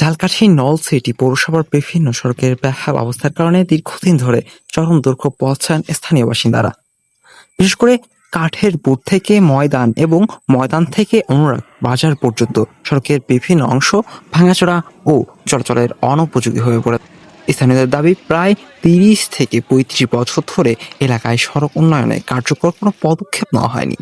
ঝালকাঠির নলছিটি পৌরসভার বিভিন্ন সড়কের বেহাল অবস্থার কারণে দীর্ঘদিন ধরে চরম দুর্ভোগ পোহাচ্ছেন স্থানীয় বাসিন্দারা। বিশেষ করে কাঠের বুট থেকে ময়দান এবং ময়দান থেকে অনুরাগ বাজার পর্যন্ত সড়কের বিভিন্ন অংশ ভাঙাচোরা ও চলাচলের অনুপযোগী হয়ে পড়ে। স্থানীয়দের দাবি, প্রায় ৩০ থেকে ৩৫ বছর ধরে এলাকায় সড়ক উন্নয়নে কার্যকর কোনো পদক্ষেপ নেওয়া হয়নি।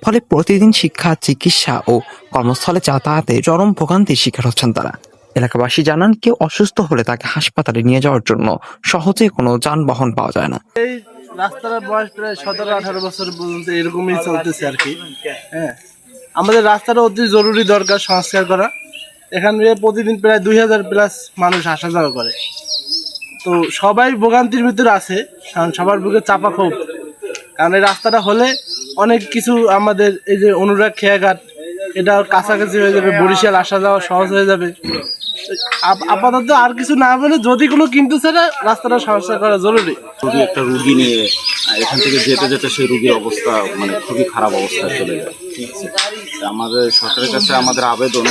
ফলে প্রতিদিন শিক্ষা, চিকিৎসা ও কর্মস্থলে যাতায়াতে চরম ভোগান্তির শিকার হচ্ছেন তারা। এলাকাবাসী জানান, কেউ অসুস্থ হলে তাকে হাসপাতালে নিয়ে যাওয়ার জন্য সহজে কোনো যানবাহন পাওয়া যায় না। এই রাস্তার বয়স প্রায় 17-18 বছর পর্যন্ত এরকমই চলতেছে আর কি। হ্যাঁ, আমাদের রাস্তাটা অতি জরুরি দরকার সংস্কার করা। এখানে প্রতিদিন প্রায় 2000 প্লাস মানুষ আসা যাওয়া করে। তো সবাই ভোগান্তির ভিতরে আছে, কারণ সবার বুকে চাপা ক্ষোভ। কারণ এই রাস্তাটা হলে অনেক কিছু আমাদের এই যে অনুরাগ খেয়াঘাট, এটা কাছাকাছি হয়ে যাবে, বরিশাল আসা যাওয়া সহজ হয়ে যাবে। আপাতত আর কিছু না বলে যদি কোনো কিন্তু ছাড়া রাস্তাটা সংস্কার করা জরুরি। খুবই একটা রুগী নিয়ে এখান থেকে যেতে যেতে সেই রুগীর অবস্থা খুবই খারাপ অবস্থায় চলে যায়। ঠিক আছে, আমাদের সরকারের কাছে আমাদের আবেদন,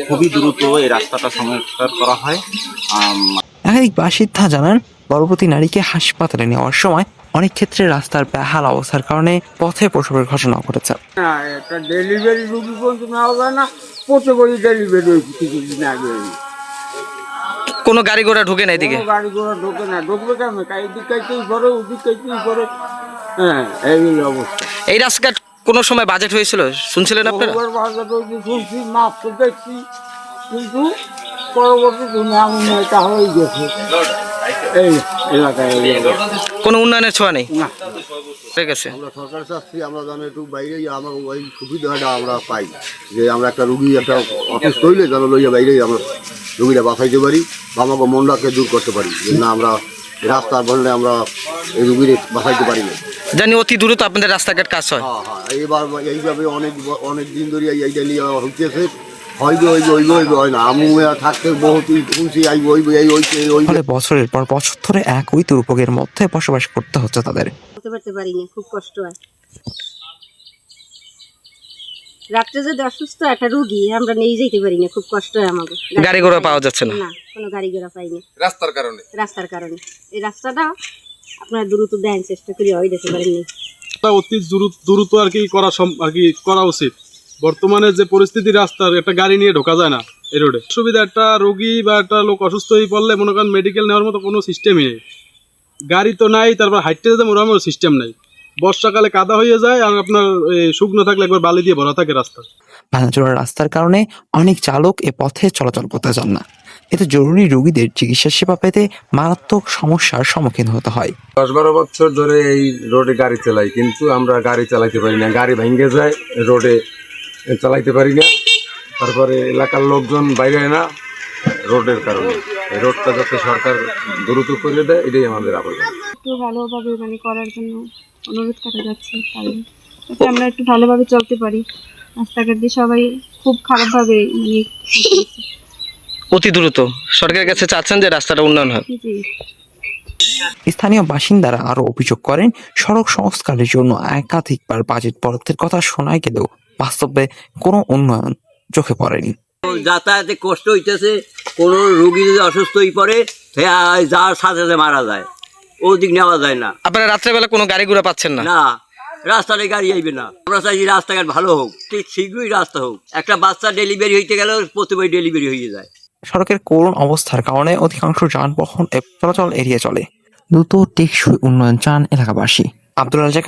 খুবই দ্রুত এই রাস্তাটা সংস্কার করা হয়। একাধিক বাসিন্দা জানান, গর্ভবতী নারীকে হাসপাতালে নেওয়ার সময় অনেক ক্ষেত্রে রাস্তার বেহাল অবস্থার কারণে পথে প্রসবের ঘটনা ঘটেছে। একটা ডেলিভারি রুগী পর্যন্ত নেওয়া যায় না, পথে করে ডেলিভারি কিছুদিন আগে। কোনো গাড়ি ঘোড়া ঢুকে না এদিকে? গাড়ি ঘোড়া ঢোকে না, ঢুকবে কেন? এদিক কাইতেই পরে, ওদিক কাইতেই পরে। হ্যাঁ, এইগুলো অবস্থা। এই রাস্তাঘাট কোনো সময় বাজেট হয়েছিল, শুনছিলেন আপনারা? শুনছি, মাপতে দেখছি, কিন্তু পরবর্তী দিনে এমন এটা হয়ে গেছে এই এলাকায়। কোনো উন্নয়নের ছোঁয়া নেই। না, ঠিক আছে। আমরা সরকার চাচ্ছি, আমরা যেন একটু বাইরে আমরা ওই সুবিধাটা আমরা পাই, যে আমরা একটা রুগী একটা অসুস্থ হইলে যেন লইয়া বাইরে আমরা রুগীটা বাঁচাইতে পারি বা আমাকে মনটাকে দূর করতে পারি, যে না আমরা রাস্তার বললে আমরা এই রুগীর বাঁচাইতে পারি না। জানি অতি দ্রুত আপনাদের রাস্তাঘাট কাজ হয়। হ্যাঁ হ্যাঁ, এইবার এইভাবে অনেক দিন ধরে এইটা নিয়ে হইতেছে, হয় না। আমি থাকতে বহুত শুনছি ফলে বছরের পর বছর ধরে একই দুর্ভোগের মধ্যে বসবাস করতে হচ্ছে তাদের। করতে পারি না, খুব কষ্ট হয়। রাত্রে যদি অসুস্থ একটা রুগী আমরা নিয়ে যেতে পারি না, খুব কষ্ট হয় আমাদের। গাড়ি ঘোড়া পাওয়া যাচ্ছে না, কোনো গাড়ি ঘোড়া পাই না রাস্তার কারণে। এই রাস্তাটা আপনারা দ্রুত দেন, চেষ্টা করি হয় যেতে পারেননি। অতি দ্রুত আর কি করা উচিত। বর্তমানে যে পরিস্থিতি, রাস্তার একটা গাড়ি নিয়ে ঢোকা যায় না এই রোডে। সুবিধা, একটা রোগী বা একটা লোক অসুস্থ হয়ে পড়লে মনে করেন মেডিকেল নেওয়ার মতো কোনো সিস্টেমই নেই, গাড়ি তো নাই, তারপর হাইটে যেতে ওরকম সিস্টেম নেই। বর্ষাকালে কাদা হয়ে যায়, আর আপনার শুকনো থাকলে একবার বালি দিয়ে ভরা থাকে রাস্তা। ভাঙাচোরা রাস্তার কারণে অনেক চালক এ পথে চলাচল করতে চান না। এতে জরুরি রোগীদের চিকিৎসা সেবা পেতে মারাত্মক সমস্যার সম্মুখীন হতে হয়। 10-12 বছর ধরে এই রোডে গাড়ি চালাই, কিন্তু আমরা গাড়ি চালাইতে পারি না, গাড়ি ভেঙে যায়, রোডে চালাইতে পারি না। তারপরে এলাকার লোকজন বাইরে না রোডের কারণে। এই রোডটা যাতে সরকার দ্রুত করে দেয়, এটাই আমাদের আবেদন। একটু ভালোভাবে করার জন্য অনুরোধ করা যাচ্ছে, যাতে আমরা একটু ভালোভাবে চলতে পারি। রাস্তাঘাট দিয়ে সবাই খুব খারাপভাবে অতি দ্রুত সরকারের কাছে চাচ্ছেন যে রাস্তাটা উন্নয়ন হয়। স্থানীয় বাসিন্দারা আরো অভিযোগ করেন, সড়ক সংস্কারের জন্য একাধিকবার বাজেট বরাদ্দের কথা শোনা গেলেও বাস্তবে কোনো উন্নয়ন চোখে পড়েনি। যাতায়াতে কষ্ট হইতেছে, কোনো রোগী যদি অসুস্থ হয়ে পড়ে যার সাথে মারা যায়, ওদিক নেওয়া যায় না। আপনারা রাত্রেবেলা কোনো গাড়ি ঘোড়া পাচ্ছেন না? না, রাস্তাতে গাড়ি আইবে না। আমরা চাইছি রাস্তাঘাট ভালো হোক, ঠিক শীঘ্রই রাস্তা হোক। একটা বাচ্চা ডেলিভারি হইতে গেলে প্রতিবার ডেলিভারি হয়ে যায়। সড়কের করুণ অবস্থার কারণে অধিকাংশ যানবাহন চলাচল এড়িয়ে চলে। দ্রুত টেকসই উন্নয়ন চান এলাকাবাসী। Abdul Razzaq,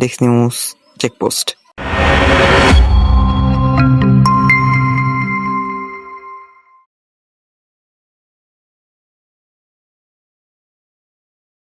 desk news, checkpost.